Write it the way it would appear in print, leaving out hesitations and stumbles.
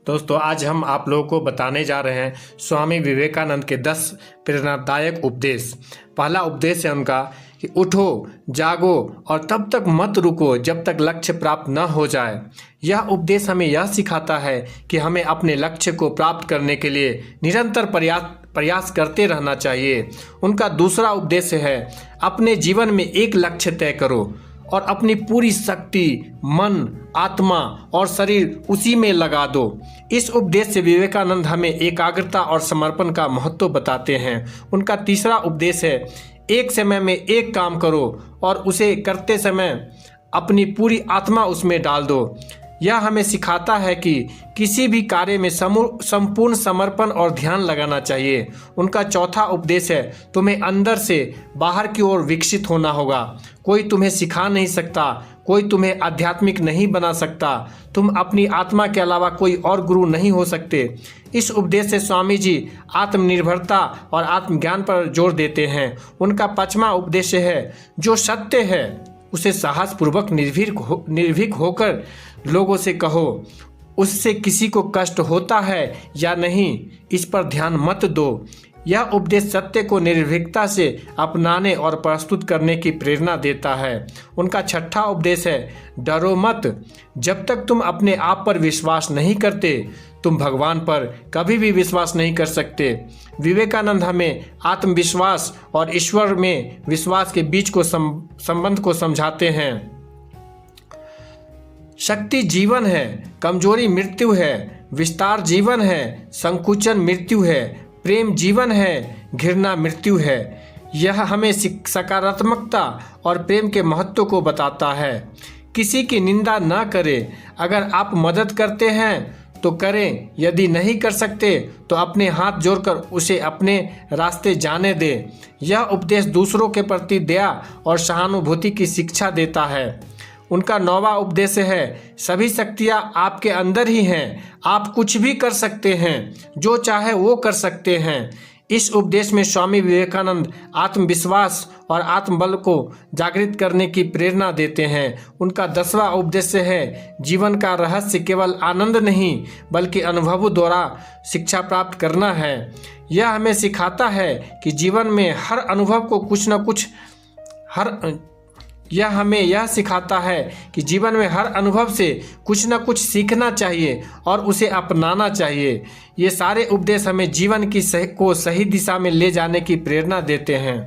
दोस्तों, आज हम आप लोगों को बताने जा रहे हैं स्वामी विवेकानंद के 10 प्रेरणादायक उपदेश। पहला उपदेश है उनका कि उठो, जागो और तब तक मत रुको जब तक लक्ष्य प्राप्त न हो जाए। यह उपदेश हमें यह सिखाता है कि हमें अपने लक्ष्य को प्राप्त करने के लिए निरंतर प्रयास करते रहना चाहिए। उनका दूसरा उपदेश है अपने जीवन में एक लक्ष्य तय करो और अपनी पूरी शक्ति, मन, आत्मा और शरीर उसी में लगा दो। इस उपदेश से विवेकानंद हमें एकाग्रता और समर्पण का महत्व बताते हैं। उनका तीसरा उपदेश है एक समय में एक काम करो और उसे करते समय अपनी पूरी आत्मा उसमें डाल दो। यह हमें सिखाता है कि किसी भी कार्य में संपूर्ण समर्पण और ध्यान लगाना चाहिए। उनका चौथा उपदेश है तुम्हें अंदर से बाहर की ओर विकसित होना होगा। कोई तुम्हें सिखा नहीं सकता, कोई तुम्हें आध्यात्मिक नहीं बना सकता। तुम अपनी आत्मा के अलावा कोई और गुरु नहीं हो सकते। इस उपदेश से स्वामी जी आत्मनिर्भरता और आत्मज्ञान पर जोर देते हैं। उनका पांचवा उपदेश है जो सत्य है उसे साहसपूर्वक निर्भीक होकर लोगों से कहो। उससे किसी को कष्ट होता है या नहीं, इस पर ध्यान मत दो। यह उपदेश सत्य को निर्भीकता से अपनाने और प्रस्तुत करने की प्रेरणा देता है। उनका छठा उपदेश है डरो मत। जब तक तुम अपने आप पर विश्वास नहीं करते, तुम भगवान पर कभी भी विश्वास नहीं कर सकते। विवेकानंद हमें आत्मविश्वास और ईश्वर में विश्वास के बीच को संबंध को समझाते हैं। शक्ति जीवन है, कमजोरी मृत्यु है। विस्तार जीवन है, संकुचन मृत्यु है। प्रेम जीवन है, घृणा मृत्यु है। यह हमें सकारात्मकता और प्रेम के महत्व को बताता है। किसी की निंदा न करें। अगर आप मदद करते हैं तो करें, यदि नहीं कर सकते तो अपने हाथ जोड़कर उसे अपने रास्ते जाने दें। यह उपदेश दूसरों के प्रति दया और सहानुभूति की शिक्षा देता है। उनका 9वां उपदेश है सभी शक्तियाँ आपके अंदर ही हैं। आप कुछ भी कर सकते हैं, जो चाहे वो कर सकते हैं। इस उपदेश में स्वामी विवेकानंद आत्मविश्वास और आत्मबल को जागृत करने की प्रेरणा देते हैं। उनका 10वां उपदेश है जीवन का रहस्य केवल आनंद नहीं बल्कि अनुभवों द्वारा शिक्षा प्राप्त करना है। यह हमें सिखाता है कि जीवन में हर अनुभव को जीवन में हर अनुभव से कुछ न कुछ सीखना चाहिए और उसे अपनाना चाहिए। ये सारे उपदेश हमें जीवन की सही दिशा में ले जाने की प्रेरणा देते हैं।